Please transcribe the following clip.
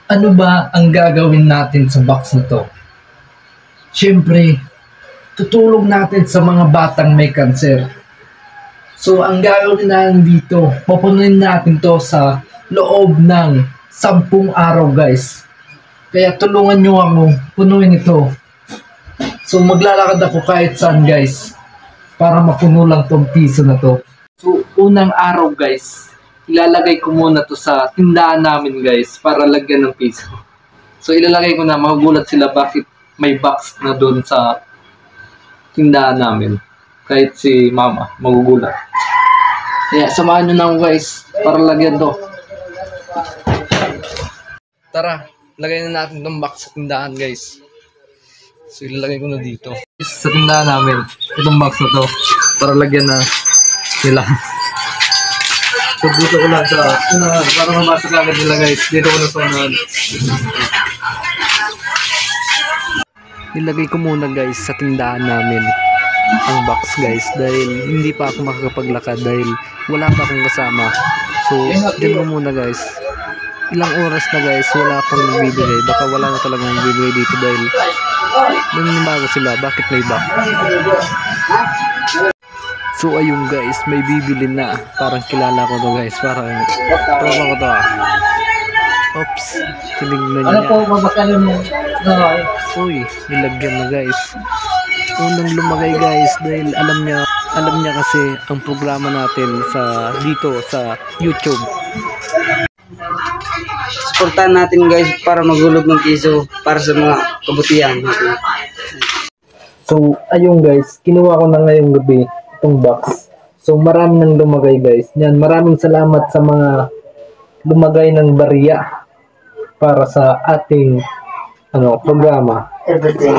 Ano ba ang gagawin natin sa box na to? Siyempre, tutulong natin sa mga batang may kanser. So, ang gagawin natin dito, pupunuin natin to sa loob ng 10 araw, guys. Kaya tulungan nyo ako punuin ito. So, maglalakad ako kahit saan, guys, para mapuno lang tong piso na to. So, unang araw, guys, ilalagay ko muna to sa tindahan namin, guys, para lagyan ng piso. So, ilalagay ko na, magugulat sila bakit may box na doon sa tindahan namin. Kahit si mama, magugulat. Kaya, samahan nyo na ako, guys, para lagyan to. Tara, lagay na natin itong box sa tindahan, guys. So, ilalagay ko na dito. Sa tindahan namin, itong box na to, para lagyan na nila. So, dito ko lang sa unahan, para mamasok agad nila, guys. Dito ko na sa unahan. Nilagay ko muna, guys, sa tindahan namin ang box, guys, dahil hindi pa ako makakapaglakad dahil wala pa akong kasama. So, dyan ko muna, guys. Ilang oras na, guys, wala pang bibigay. Baka wala na talagang bibigay dito dahil naninibago sila. Bakit may box? So, ayun, guys, may bibili na. Parang kilala ko to, guys. Parang tropa ko to, ah. Oops, tinignan niya. Ano po, mabakalan mo? Uy, nilagyan na, guys. Unang lumagay, guys, dahil alam niya kasi ang programa natin sa dito sa YouTube. Supportan natin, guys, para magulog ng piso para sa mga kabutihan natin. So, ayun, guys, kinuha ko na ngayong gabi itong box. So, marami nang lumagay, guys. Yan, maraming salamat sa mga lumagay ng barya para sa ating programa. Everything.